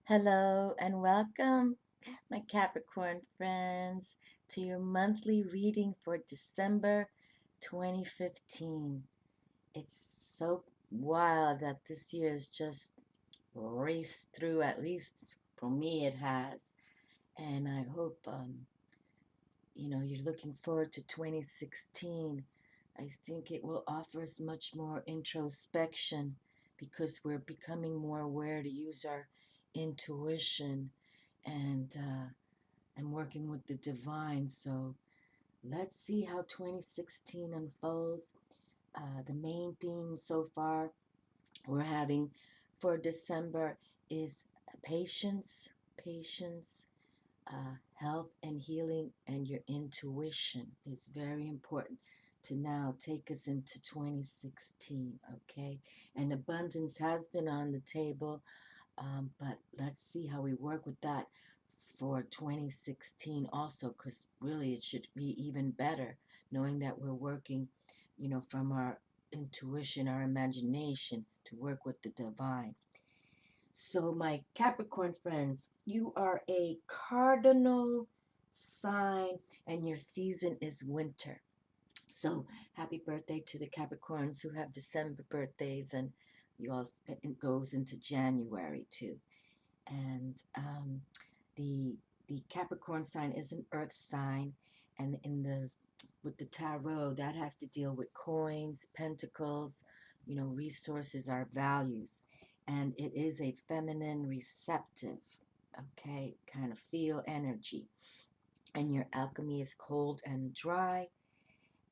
Hello and welcome, my Capricorn friends, to your monthly reading for December 2015. It's so wild that this year has just raced through, at least for me it has. And I hope, you're looking forward to 2016. I think it will offer us much more introspection because we're becoming more aware to use our intuition and working with the divine. So let's see how 2016 unfolds. The main theme so far we're having for December is patience, health and healing, and your intuition is very important to now take us into 2016, okay? And abundance has been on the table, but let's see how we work with that for 2016 also, because really it should be even better knowing that we're working, from our intuition, our imagination to work with the divine. So, my Capricorn friends, you are a cardinal sign and your season is winter. So, happy birthday to the Capricorns who have December birthdays, and you all, it goes into January too. And the the Capricorn sign is an earth sign, and in the with the tarot, that has to deal with coins, pentacles, resources, our values. And it is a feminine receptive, okay, kind of feel energy. And your alchemy is cold and dry.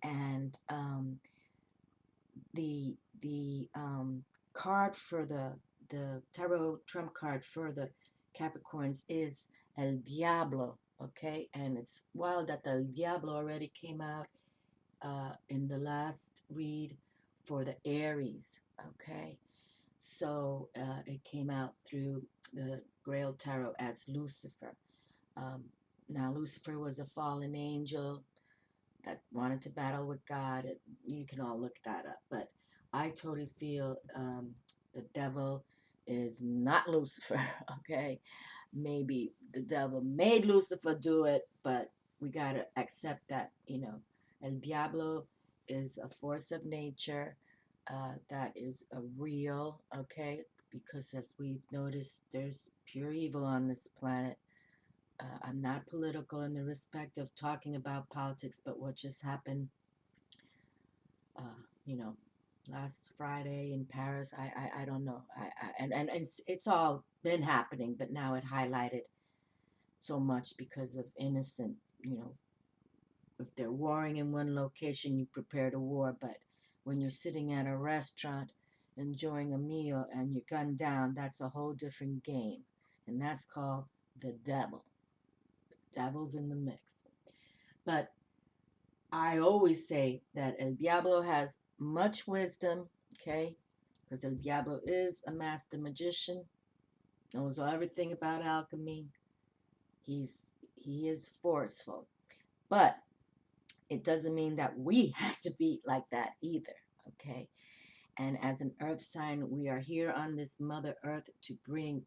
And the card for the tarot trump card for the Capricorns is El Diablo, okay? And it's wild that the El Diablo already came out in the last read for the Aries, okay? So it came out through the Grail Tarot as Lucifer. Um, Now, Lucifer was a fallen angel that wanted to battle with God. You can all look that up. But I totally feel the devil is not Lucifer, okay? Maybe the devil made Lucifer do it, but we got to accept that, El Diablo is a force of nature that is a real, okay? Because as we've noticed, there's pure evil on this planet. I'm not political in the respect of talking about politics, but what just happened, uh, you know, last Friday in Paris, I don't know. And it's all been happening, but now it highlighted so much because of innocent, if they're warring in one location, you prepare to war, but when you're sitting at a restaurant enjoying a meal and you're gunned down, that's a whole different game. And that's called the devil. Devil's in the mix. But I always say that El Diablo has much wisdom, okay? Because El Diablo is a master magician, knows everything about alchemy. He's he is forceful. But it doesn't mean that we have to be like that either, okay? And as an earth sign, we are here on this Mother Earth to bring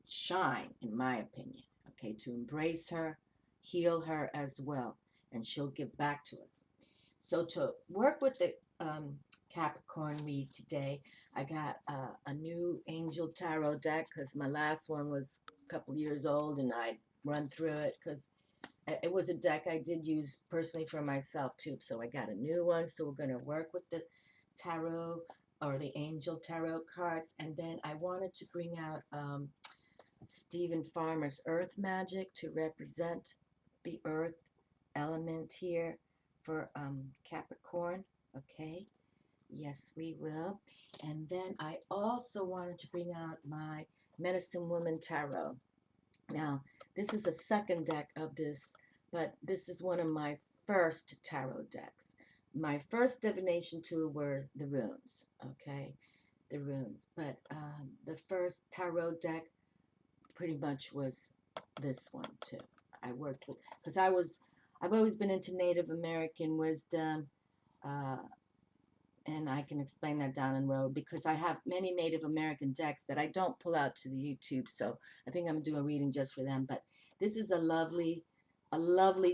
shine, in my opinion, okay? To embrace her, heal her as well, and she'll give back to us. So to work with the Capricorn read today, I got a new Angel Tarot deck because my last one was a couple years old and I'd run through it because it was a deck I did use personally for myself too. So I got a new one. So we're going to work with the tarot or the Angel Tarot cards. And then I wanted to bring out Stephen Farmer's Earth Magic to represent the earth element here for Capricorn. Okay, yes, we will. And then I also wanted to bring out my Medicine Woman Tarot. Now, this is a second deck of this, but this is one of my first tarot decks. My first divination tool were the runes, okay? The runes. But the first tarot deck pretty much was this one too. I worked with, because I've always been into Native American wisdom, uh, And I can explain that down the road because I have many Native American decks that I don't pull out to the YouTube. So I think I'm gonna do a reading just for them. But this is a lovely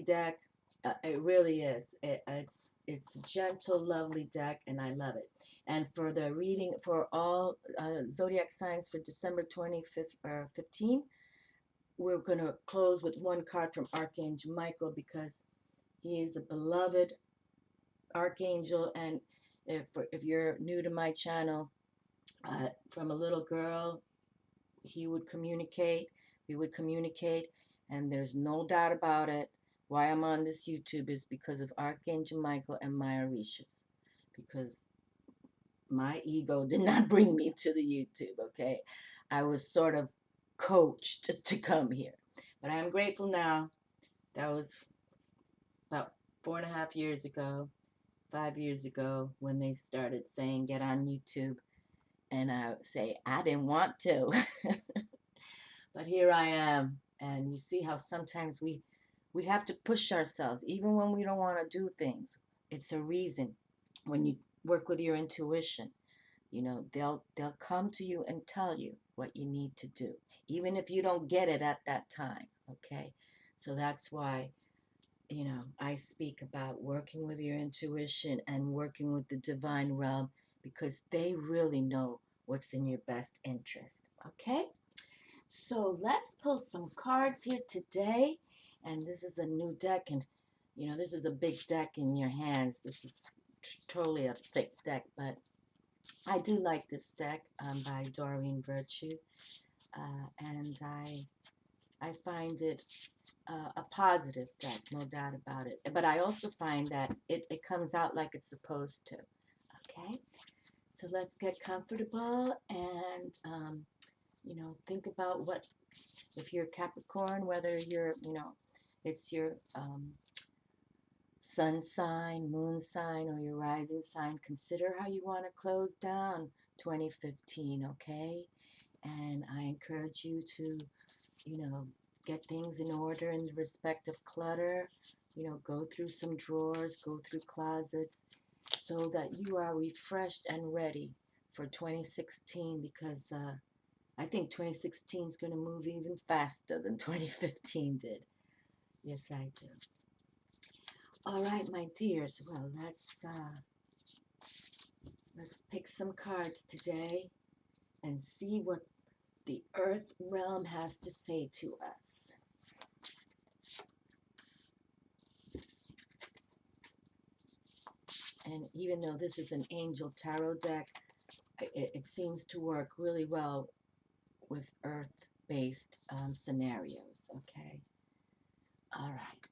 deck. It really is. It's a gentle, lovely deck, and I love it. And for the reading for all zodiac signs for December 25th or 15, we're gonna close with one card from Archangel Michael because he is a beloved archangel. And if you're new to my channel, from a little girl, he would communicate. We would communicate, and there's no doubt about it. Why I'm on this YouTube is because of Archangel Michael and my Orishas, because my ego did not bring me to the YouTube. Okay, I was sort of coached to come here, but I am grateful now. That was about 4.5 years ago, 5 years ago, when they started saying get on YouTube. And I would say, I didn't want to. But here I am. And you see how sometimes we have to push ourselves, even when we don't want to do things. It's a reason. When you work with your intuition, they'll come to you and tell you what you need to do, even if you don't get it at that time. Okay? So that's why I speak about working with your intuition and working with the divine realm because they really know what's in your best interest. Okay? So let's pull some cards here today. And this is a new deck, and this is a big deck in your hands. This is totally a thick deck, but I do like this deck by Doreen Virtue, and I find it a positive deck, no doubt about it. But I also find that it comes out like it's supposed to. Okay, so let's get comfortable and think about what, if you're Capricorn, whether it's your sun sign, moon sign, or your rising sign. Consider how you want to close down 2015. Okay, and I encourage you to get things in order in respect of clutter. Go through some drawers, go through closets, so that you are refreshed and ready for 2016, because I think 2016 is going to move even faster than 2015 did. Yes, I do. All right, my dears. Well, let's pick some cards today and see what the Earth realm has to say to us. And even though this is an angel tarot deck, it seems to work really well with Earth-based scenarios. Okay. All right.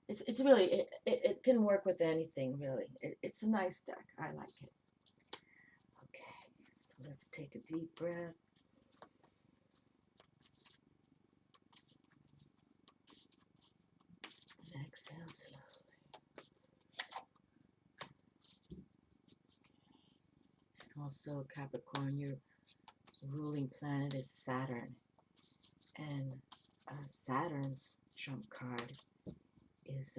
It's really it can work with anything really. It's a nice deck. I like it. Okay. So let's take a deep breath. And exhale slowly. Also, Capricorn, your ruling planet is Saturn. And Saturn's trump card is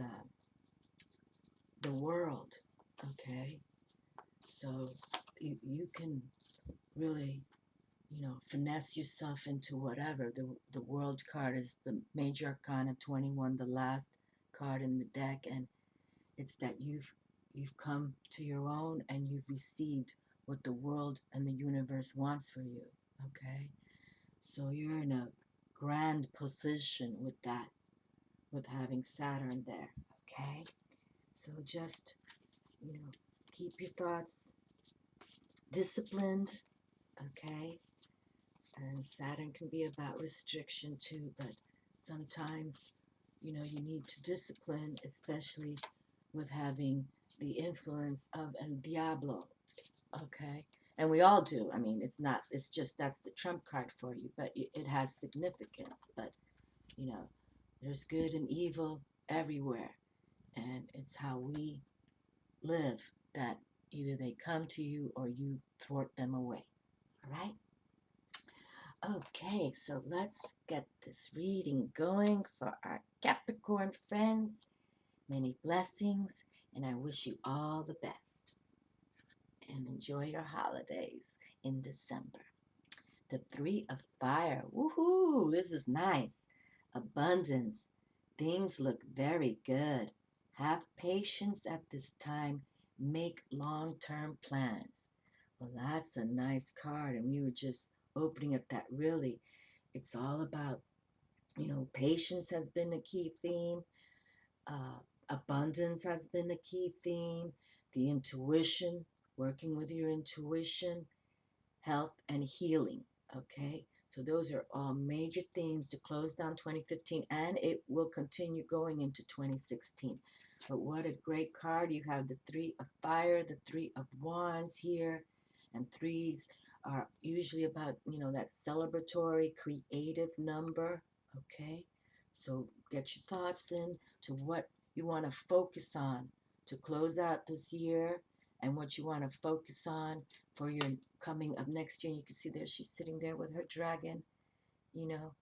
the world. Okay? So you can really, finesse yourself into whatever. The world card is the major arcana 21, the last card in the deck. And it's that you've come to your own and you've received what the world and the universe wants for you. Okay, so you're in a grand position with that, with having Saturn there. Okay, so just keep your thoughts disciplined. Okay, and Saturn can be about restriction too, but sometimes you need to discipline, especially with having the influence of El Diablo. Okay. And we all do. I mean, it's just that's the trump card for you, but it has significance. But, there's good and evil everywhere. And it's how we live that either they come to you or you thwart them away. All right? Okay, so let's get this reading going for our Capricorn friends. Many blessings, and I wish you all the best. and enjoy your holidays in December. The Three of Fire. Woohoo! This is nice. Abundance. Things look very good. Have patience at this time. Make long-term plans. Well, that's a nice card. And we were just opening up that really, it's all about, patience has been a key theme. Uh, Abundance has been a key theme. The intuition, working with your intuition, health, and healing. Okay, so those are all major themes to close down 2015, and it will continue going into 2016. But what a great card. You have the Three of Fire, the Three of Wands here, and threes are usually about, that celebratory, creative number. Okay, so get your thoughts in to what you want to focus on to close out this year and what you want to focus on for your coming up next year. And you can see there she's sitting there with her dragon, you know,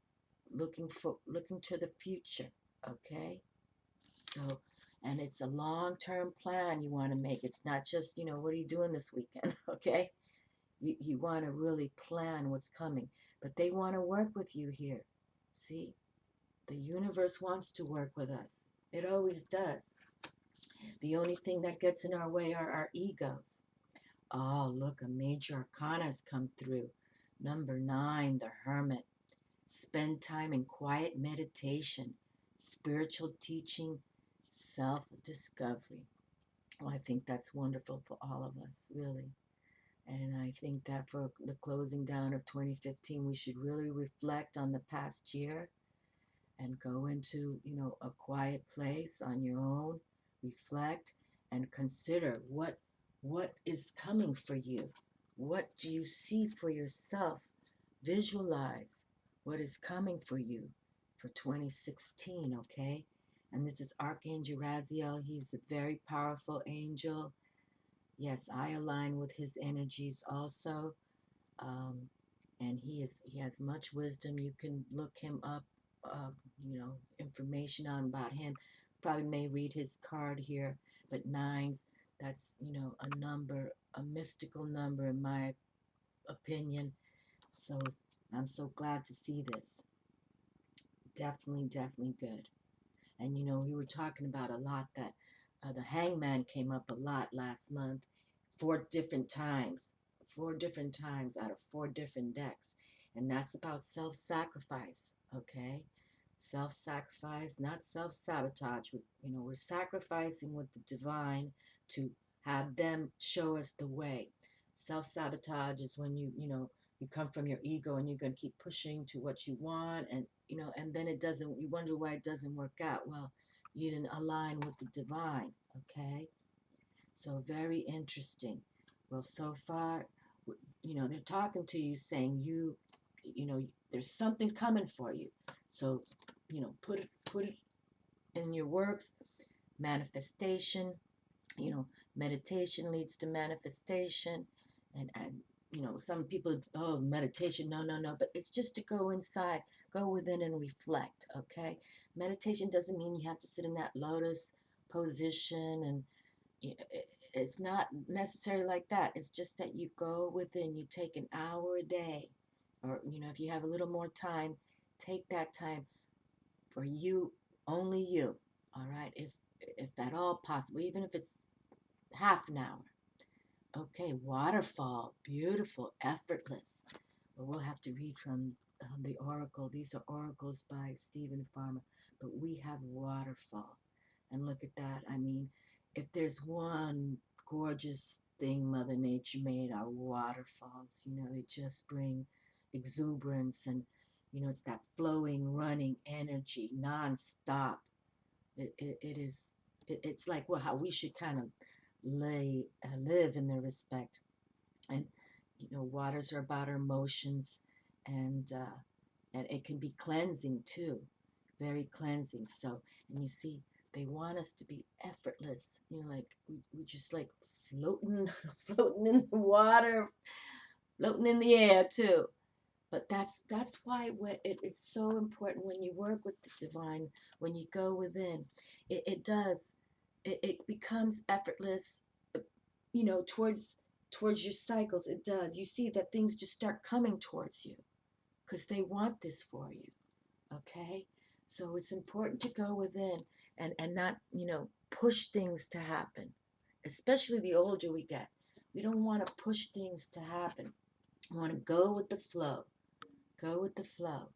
looking to the future. Okay, so and it's a long-term plan you want to make. It's not just, what are you doing this weekend? Okay, you want to really plan what's coming, but they want to work with you here. See, the universe wants to work with us. It always does. The only thing that gets in our way are our egos. Oh, look, a major arcana has come through. Number 9, the Hermit. Spend time in quiet meditation, spiritual teaching, self-discovery. Well, I think that's wonderful for all of us, really. And I think that for the closing down of 2015, we should really reflect on the past year and go into, a quiet place on your own, reflect and consider what is coming for you. What do you see for yourself? Visualize what is coming for you for 2016, okay? And this is Archangel Raziel. He's a very powerful angel. Yes, I align with his energies also. Um, and he has much wisdom. You can look him up, information on about him. Probably may read his card here, but nines, that's, a number, a mystical number in my opinion. So I'm so glad to see this. Definitely, definitely good. And we were talking about a lot that the hangman came up a lot last month, 4 different times, 4 different times out of 4 different decks. And that's about self-sacrifice, okay? Self-sacrifice, not self-sabotage. We're sacrificing with the divine to have them show us the way. Self-sabotage is when you come from your ego and you're going to keep pushing to what you want, and then it doesn't, you wonder why it doesn't work out. Well, you didn't align with the divine, okay? So very interesting. Well, so far, they're talking to you saying there's something coming for you. So, put it in your works. Manifestation, you know, meditation leads to manifestation. And some people, oh, meditation, no, no, no. But it's just to go inside, go within and reflect, okay? Meditation doesn't mean you have to sit in that lotus position and it's not necessarily like that. It's just that you go within, you take an hour a day, or, if you have a little more time, take that time for you, only you, all right? If at all possible, even if it's half an hour. Okay, waterfall, beautiful, effortless. Well, we'll have to read from the oracle. These are oracles by Stephen Farmer, but we have waterfall. And look at that. I mean, if there's one gorgeous thing Mother Nature made, are waterfalls. They just bring exuberance and, it's that flowing, running energy, nonstop. It is, it's like, well, how we should kind of live in their respect. And, waters are about our emotions, and it can be cleansing too, very cleansing. So, and you see, they want us to be effortless, like we just like floating, floating in the water, floating in the air too. But that's why it's so important when you work with the divine, when you go within, it becomes effortless, towards towards your cycles. It does. You see that things just start coming towards you because they want this for you. Okay? So it's important to go within and not, push things to happen, especially the older we get. We don't want to push things to happen. We want to go with the flow. Go with the flow.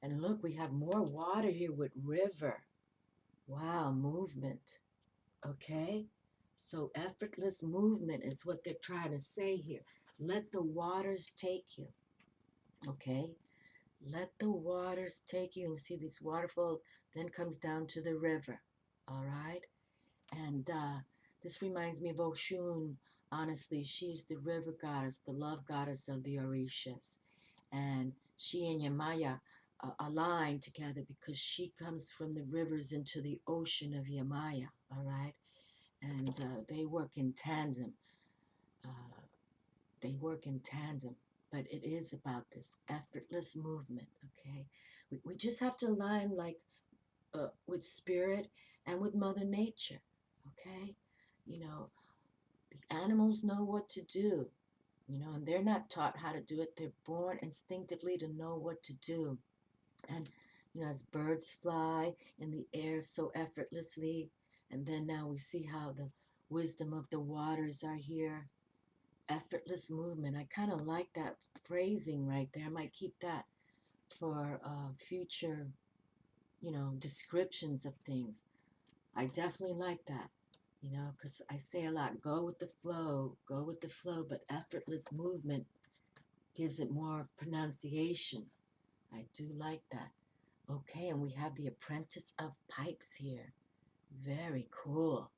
And look, we have more water here with river. Wow, movement. Okay? So effortless movement is what they're trying to say here. Let the waters take you. Okay? Let the waters take you. And see these waterfalls then comes down to the river. All right? And this reminds me of Oshun. Honestly, she's the river goddess, the love goddess of the Orishas. And she and Yamaya align together because she comes from the rivers into the ocean of Yamaya. All right? And they work in tandem. Uh, they work in tandem. But it is about this effortless movement, okay? We just have to align like with spirit and with Mother Nature, okay? You know, the animals know what to do, and they're not taught how to do it. They're born instinctively to know what to do. And, as birds fly in the air so effortlessly, and then now we see how the wisdom of the waters are here. Effortless movement. I kind of like that phrasing right there. I might keep that for future, descriptions of things. I definitely like that, because I say a lot, go with the flow, but effortless movement gives it more pronunciation. I do like that. Okay, and we have the Apprentice of Pipes here. Very cool.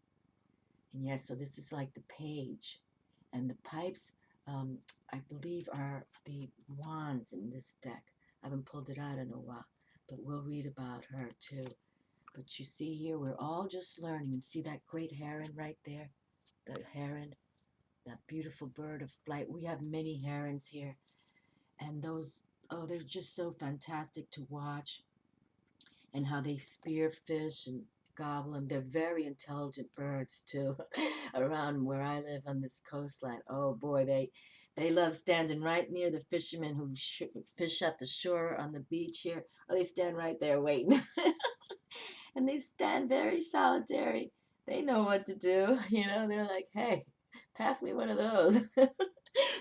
And yes, so this is like the page. And the pipes, um, I believe, are the wands in this deck. I haven't pulled it out in a while, but we'll read about her too. But you see here, we're all just learning. And see that great heron right there? The heron, that beautiful bird of flight. We have many herons here. And those, oh, they're just so fantastic to watch. And how they spear fish and gobble them. They're very intelligent birds too. Around where I live on this coastline, oh boy, they love standing right near the fishermen who fish at the shore on the beach here. Oh, they stand right there waiting, and they stand very solitary. They know what to do. They're like, hey, pass me one of those.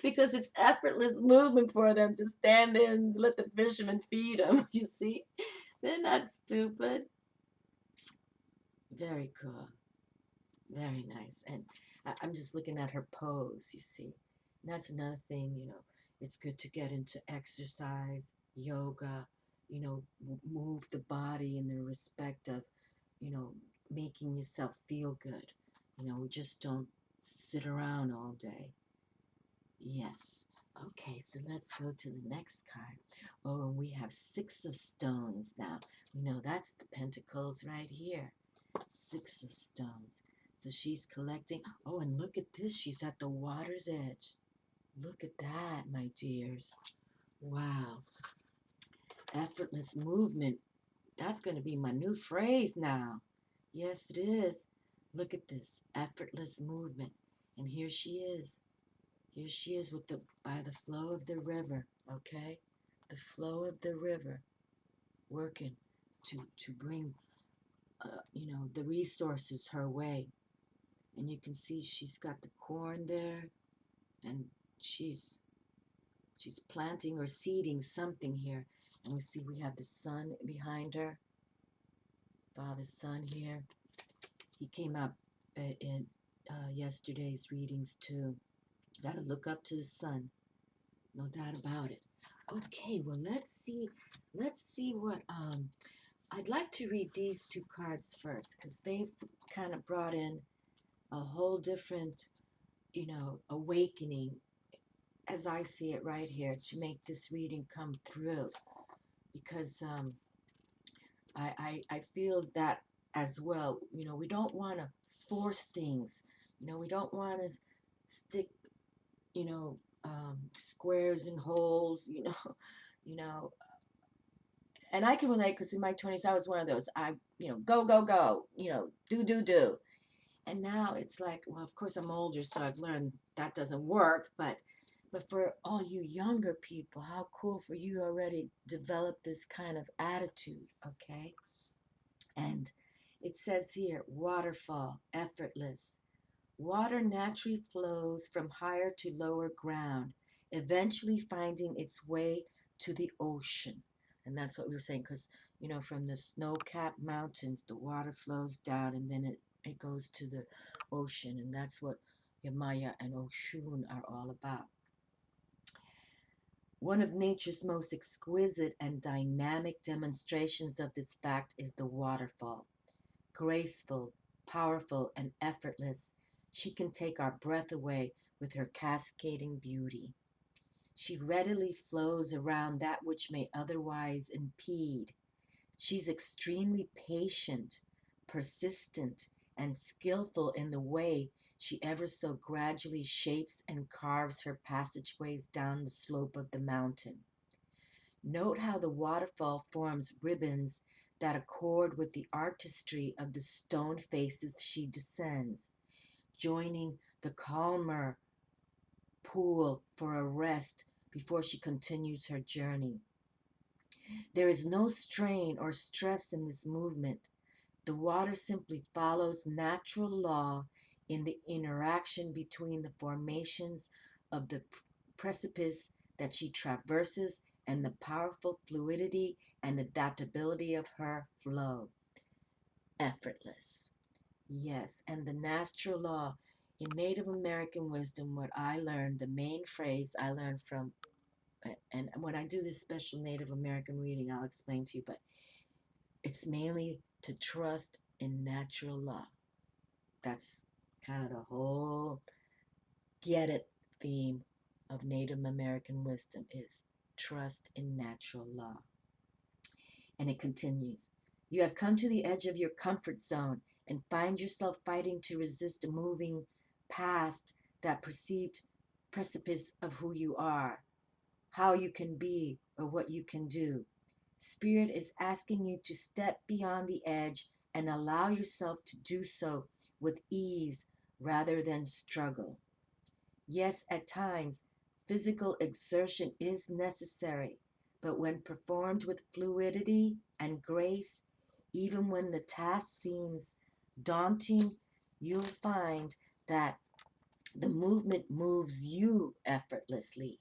Because it's effortless movement for them to stand there and let the fishermen feed them. You see, they're not stupid. Very cool. Very nice. And I'm just looking at her pose, you see. And that's another thing, it's good to get into exercise, yoga, move the body in the respect of, you know, making yourself feel good. We just don't sit around all day. Yes. Okay, so let's go to the next card. Oh, and we have Six of Stones now. That's the Pentacles right here. Six of Stones. So she's collecting. Oh, and look at this. She's at the water's edge. Look at that, my dears. Wow. Effortless movement. That's going to be my new phrase now. Yes, it is. Look at this. Effortless movement. And here she is. Here she is by the flow of the river, okay? The flow of the river, working to bring, the resources her way. And you can see she's got the corn there, and she's planting or seeding something here. And we have the sun behind her, Father Sun here. He came out in yesterday's readings too. Got to look up to the sun, no doubt about it. Okay, well let's see what I'd like to read these two cards first because they've kind of brought in a whole different, awakening as I see it right here to make this reading come through because I feel that as well. We don't want to force things. We don't want to stick, squares and holes, you know. And I can relate because in my 20s I was one of those. Go, go, go, do, do, do. And now it's like, well, of course I'm older, so I've learned that doesn't work, but for all you younger people, how cool for you already developed this kind of attitude, okay? And it says here, waterfall, effortless. Water naturally flows from higher to lower ground, eventually finding its way to the ocean. And that's what we were saying, because, from the snow-capped mountains, the water flows down and then it goes to the ocean. And that's what Yamaya and Oshun are all about. One of nature's most exquisite and dynamic demonstrations of this fact is the waterfall. Graceful, powerful, and effortless, she can take our breath away with her cascading beauty. She readily flows around that which may otherwise impede. She's extremely patient, persistent, and skillful in the way she ever so gradually shapes and carves her passageways down the slope of the mountain. Note how the waterfall forms ribbons that accord with the artistry of the stone faces she descends, joining the calmer pool for a rest before she continues her journey. There is no strain or stress in this movement. The water simply follows natural law in the interaction between the formations of the precipice that she traverses and the powerful fluidity and adaptability of her flow. Effortless. Yes, and the natural law. In Native American wisdom, what I learned, the main phrase I learned from, and when I do this special Native American reading, I'll explain to you, but it's mainly to trust in natural law. That's kind of the whole get it theme of Native American wisdom is trust in natural law. And it continues. You have come to the edge of your comfort zone and find yourself fighting to resist moving past that perceived precipice of who you are, how you can be, or what you can do. Spirit is asking you to step beyond the edge and allow yourself to do so with ease rather than struggle. Yes, at times, physical exertion is necessary, but when performed with fluidity and grace, even when the task seems daunting, you'll find that the movement moves you effortlessly.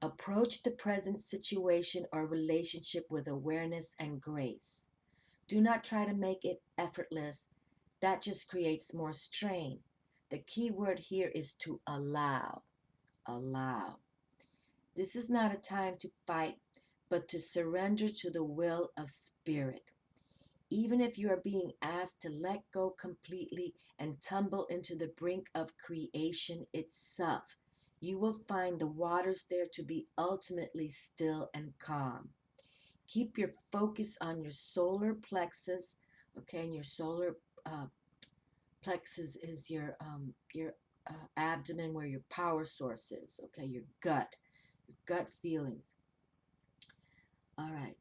Approach the present situation or relationship with awareness and grace. Do not try to make it effortless. That just creates more strain. The key word here is to allow. Allow. This is not a time to fight, but to surrender to the will of spirit. Even if you are being asked to let go completely and tumble into the brink of creation itself, you will find the waters there to be ultimately still and calm. Keep your focus on your solar plexus, okay, and your solar plexus is your abdomen where your power source is, okay, your gut feelings. All right.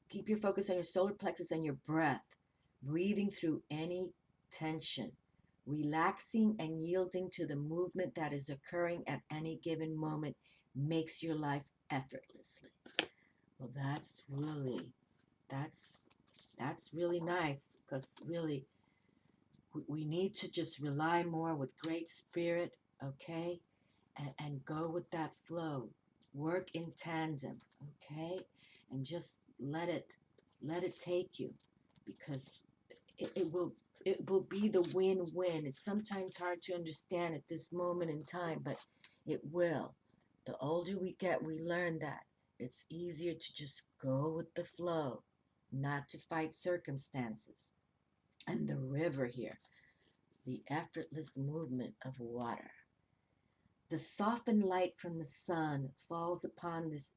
Keep your focus on your solar plexus and your breath, breathing through any tension, relaxing and yielding to the movement that is occurring at any given moment makes your life effortlessly. Well, that's that's really nice because really we need to just rely more with great spirit, okay, and go with that flow. Work in tandem, okay, and just let it take you because it will be the win-win. It's sometimes hard to understand at this moment in time, but it will. The older we get, we learn that it's easier to just go with the flow, not to fight circumstances. And the river here, the effortless movement of water. The softened light from the sun falls upon this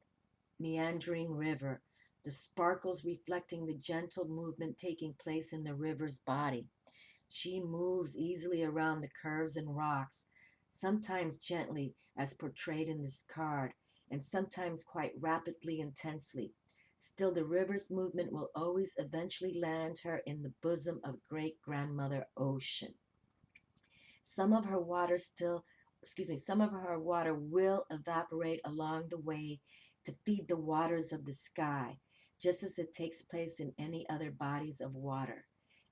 meandering river, the sparkles reflecting the gentle movement taking place in the river's body. She moves easily around the curves and rocks, sometimes gently, as portrayed in this card, and sometimes quite rapidly, intensely. Still, the river's movement will always eventually land her in the bosom of great grandmother ocean. Some of her water still, excuse me, some of her water will evaporate along the way to feed the waters of the sky, just as it takes place in any other bodies of water,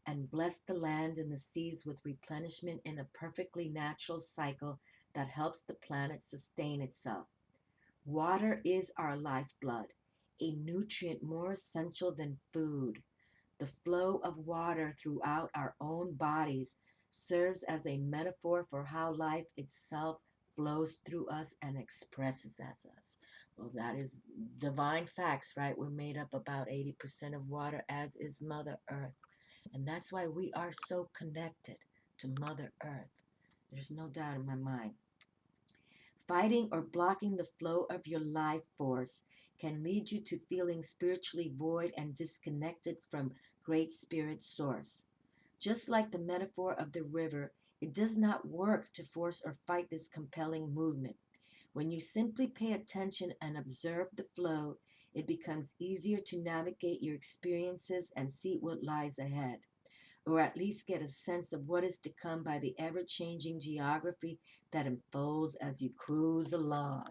and bless the lands and the seas with replenishment in a perfectly natural cycle that helps the planet sustain itself. Water is our lifeblood, a nutrient more essential than food. The flow of water throughout our own bodies serves as a metaphor for how life itself flows through us and expresses as us. Well, that is divine facts, right? We're made up about 80% of water, as is Mother Earth. And that's why we are so connected to Mother Earth. There's no doubt in my mind. Fighting or blocking the flow of your life force can lead you to feeling spiritually void and disconnected from Great Spirit Source. Just like the metaphor of the river, it does not work to force or fight this compelling movement. When you simply pay attention and observe the flow, it becomes easier to navigate your experiences and see what lies ahead, or at least get a sense of what is to come by the ever-changing geography that unfolds as you cruise along.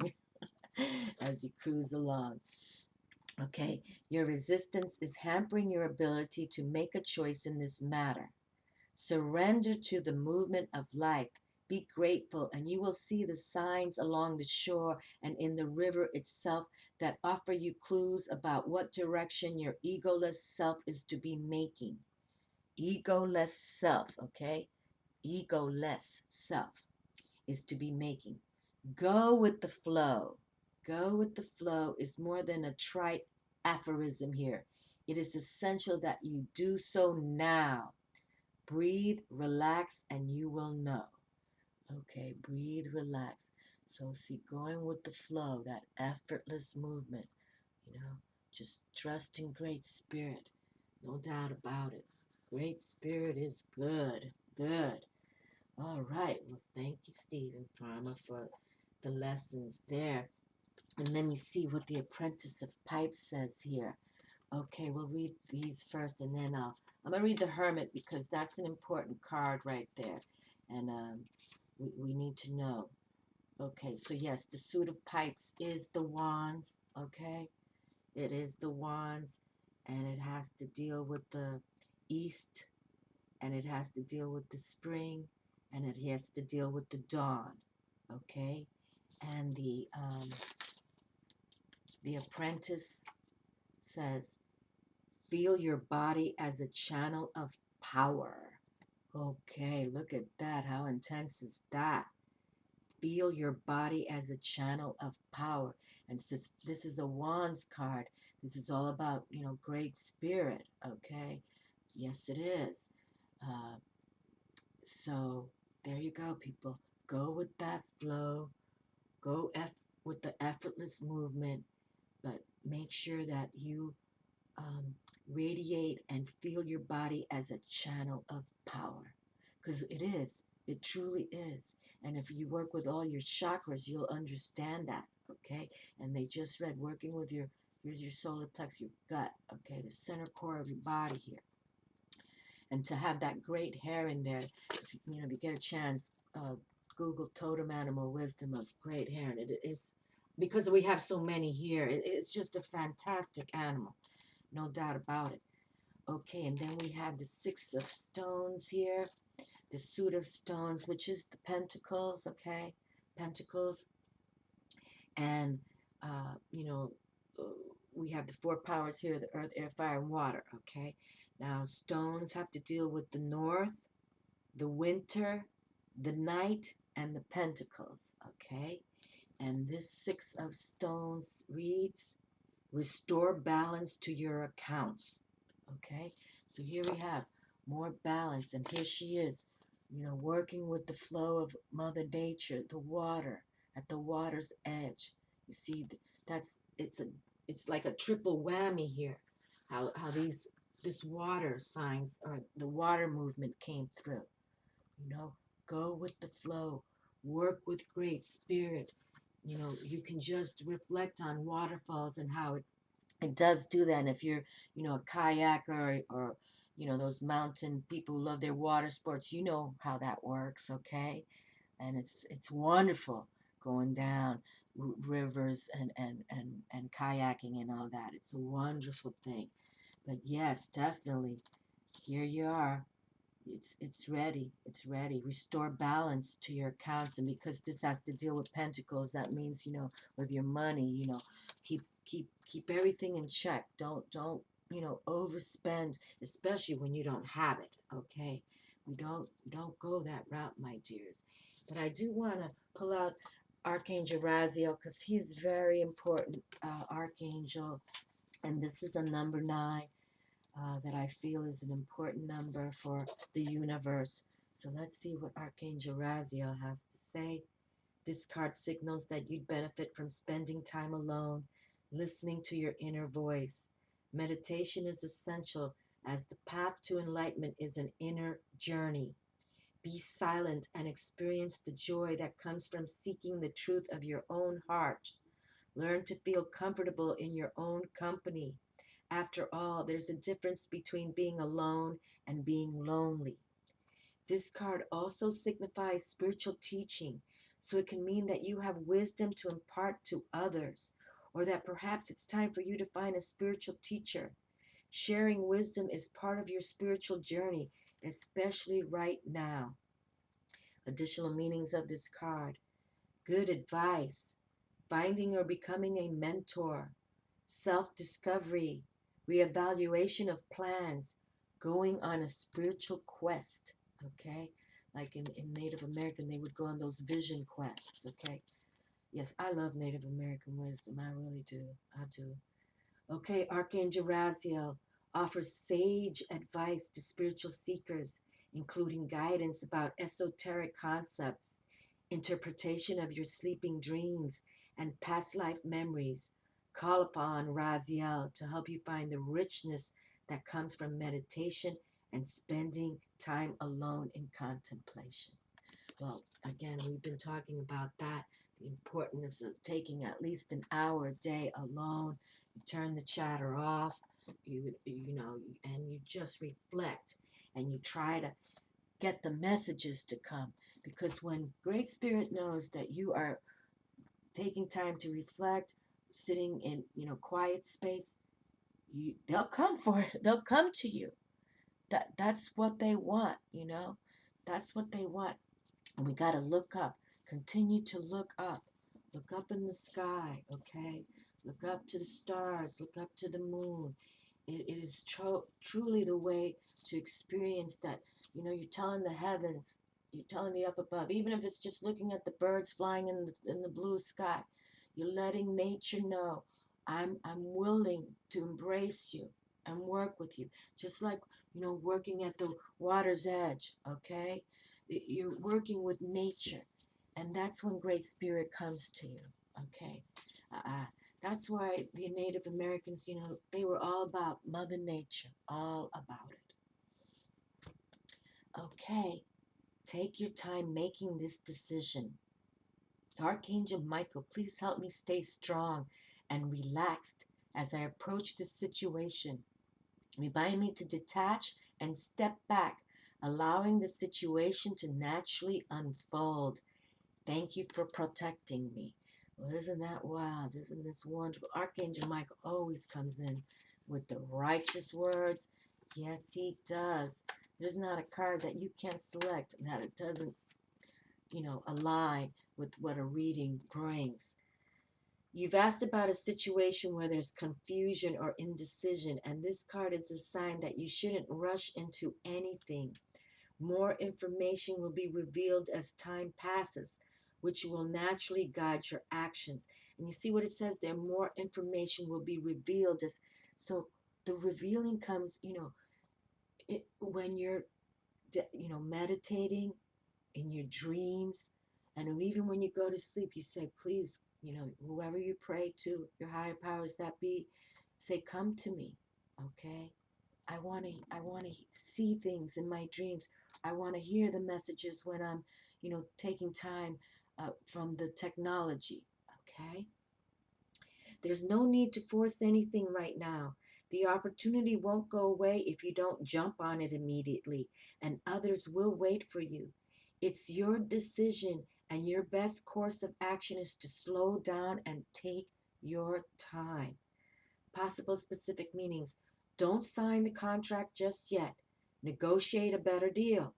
As you cruise along. Okay, your resistance is hampering your ability to make a choice in this matter. Surrender to the movement of life. Be grateful, and you will see the signs along the shore and in the river itself that offer you clues about what direction your egoless self is to be making. Egoless self, okay? Egoless self is to be making. Go with the flow. Go with the flow is more than a trite aphorism here. It is essential that you do so now. Breathe, relax, and you will know. Okay, breathe, relax. So, see, going with the flow, that effortless movement, just trust in Great Spirit. No doubt about it. Great Spirit is good. Good. All right. Well, thank you, Stephen Farmer, for the lessons there. And let me see what the Apprentice of Pipes says here. Okay, we'll read these first, and then I'm going to read the Hermit because that's an important card right there. And we need to know. Okay, so yes, the Suit of Pipes is the Wands. Okay, it is the Wands, and it has to deal with the East, and it has to deal with the spring, and it has to deal with the dawn. Okay, and the Apprentice says, feel your body as a channel of power. Okay, look at that. How intense is that? Feel your body as a channel of power. And since this is a Wands card, this is all about, Great Spirit. Okay, yes, it is. Uh, so there you go, people. Go with that flow. Go with the effortless movement, but make sure that you radiate and feel your body as a channel of power, because it truly is. And if you work with all your chakras, you'll understand that. Okay, and they just read working with here's your solar plex, your gut, okay, the center core of your body here. And to have that great hair in there, if you get a chance, Google totem animal wisdom of great hair, and it is, because we have so many here, it's just a fantastic animal. No doubt about it. Okay, and then we have the Six of Stones here, the Suit of Stones, which is the Pentacles, okay? Pentacles. And, uh, you know, uh, we have the four powers here, the earth, air, fire, and water, okay? Now, stones have to deal with the north, the winter, the night, and the pentacles, okay? And this Six of Stones reads, restore balance to your accounts. Okay, so here we have more balance, and here she is, working with the flow of Mother Nature, the water, at the water's edge. You see, it's like a triple whammy here. How this water signs, or the water movement, came through. Go with the flow, work with Great Spirit. You can just reflect on waterfalls and how it does do that. And if you're, a kayaker, or you know, those mountain people who love their water sports, you know how that works, okay? And it's wonderful going down rivers and kayaking and all that. It's a wonderful thing. But yes, definitely, here you are. It's ready. It's ready. Restore balance to your accounts, and because this has to deal with pentacles, that means, you know, with your money, you know, keep everything in check. Don't you know, overspend, especially when you don't have it. Okay, we don't go that route, my dears. But I do want to pull out Archangel Raziel because he's very important, Archangel, and this is a number 9 that I feel is an important number for the universe. So let's see what Archangel Raziel has to say. This card signals that you'd benefit from spending time alone, listening to your inner voice. Meditation is essential as the path to enlightenment is an inner journey. Be silent and experience the joy that comes from seeking the truth of your own heart. Learn to feel comfortable in your own company. After all, there's a difference between being alone and being lonely. This card also signifies spiritual teaching, so it can mean that you have wisdom to impart to others, or that perhaps it's time for you to find a spiritual teacher. Sharing wisdom is part of your spiritual journey, especially right now. Additional meanings of this card: good advice, finding or becoming a mentor, self-discovery, reevaluation of plans, going on a spiritual quest, okay? Like in Native American, they would go on those vision quests, okay? Yes, I love Native American wisdom. I really do. I do. Okay, Archangel Raziel offers sage advice to spiritual seekers, including guidance about esoteric concepts, interpretation of your sleeping dreams, and past life memories. Call upon Raziel to help you find the richness that comes from meditation and spending time alone in contemplation. Well, again, we've been talking about that, the importance of taking at least an hour a day alone. You turn the chatter off, you know, and you just reflect and you try to get the messages to come, because when Great Spirit knows that you are taking time to reflect, sitting in, you know, quiet space, they'll come for it. They'll come to you. That's what they want, you know. That's what they want. And we got to look up. Continue to look up. Look up in the sky, okay? Look up to the stars. Look up to the moon. It is truly the way to experience that. You know, you're telling the heavens, you're telling the up above, even if it's just looking at the birds flying in the blue sky, you're letting nature know, I'm willing to embrace you and work with you. Just like, you know, working at the water's edge, okay? You're working with nature, and that's when Great Spirit comes to you, okay? Uh, that's why the Native Americans, you know, they were all about Mother Nature, all about it. Okay, take your time making this decision. Archangel Michael, please help me stay strong and relaxed as I approach this situation. Remind me to detach and step back, allowing the situation to naturally unfold. Thank you for protecting me. Well, isn't that wild? Isn't this wonderful? Archangel Michael always comes in with the righteous words. Yes, he does. There's not a card that you can't select that it doesn't, you know, align with what a reading brings. You've asked about a situation where there's confusion or indecision, and this card is a sign that you shouldn't rush into anything. More information will be revealed as time passes, which will naturally guide your actions. And you see what it says there? More information will be revealed. So the revealing comes, you know, when you're, you know, meditating in your dreams, and even when you go to sleep, you say, please, you know, whoever you pray to, your higher powers that be, say, come to me, okay? I want to see things in my dreams. I want to hear the messages when I'm, you know, taking time from the technology. Okay. There's no need to force anything right now. The opportunity won't go away if you don't jump on it immediately, and others will wait for you. It's your decision, and your best course of action is to slow down and take your time. Possible specific meanings. Don't sign the contract just yet. Negotiate a better deal.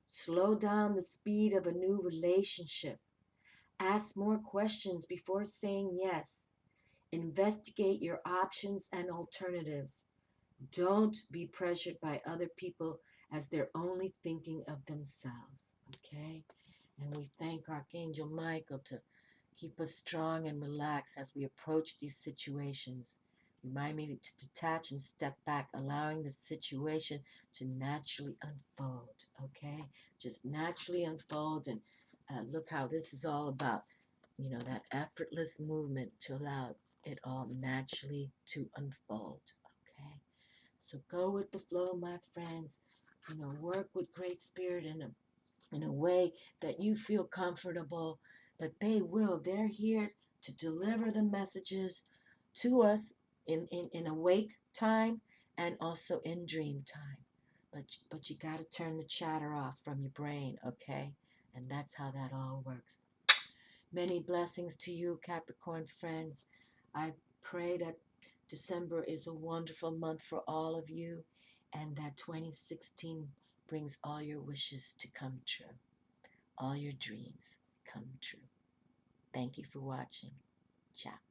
Slow down the speed of a new relationship. Ask more questions before saying yes. Investigate your options and alternatives. Don't be pressured by other people as they're only thinking of themselves. Okay? And we thank Archangel Michael to keep us strong and relaxed as we approach these situations. Remind me to detach and step back, allowing the situation to naturally unfold. Okay? Just naturally unfold. And look how this is all about, that effortless movement to allow it all naturally to unfold. Okay? So go with the flow, my friends. Work with great spirit in a way that you feel comfortable, but they will. They're here to deliver the messages to us in awake time and also in dream time. But you got to turn the chatter off from your brain, okay? And that's how that all works. Many blessings to you, Capricorn friends. I pray that December is a wonderful month for all of you and that 2016 brings all your wishes to come true, all your dreams come true. Thank you for watching. Ciao.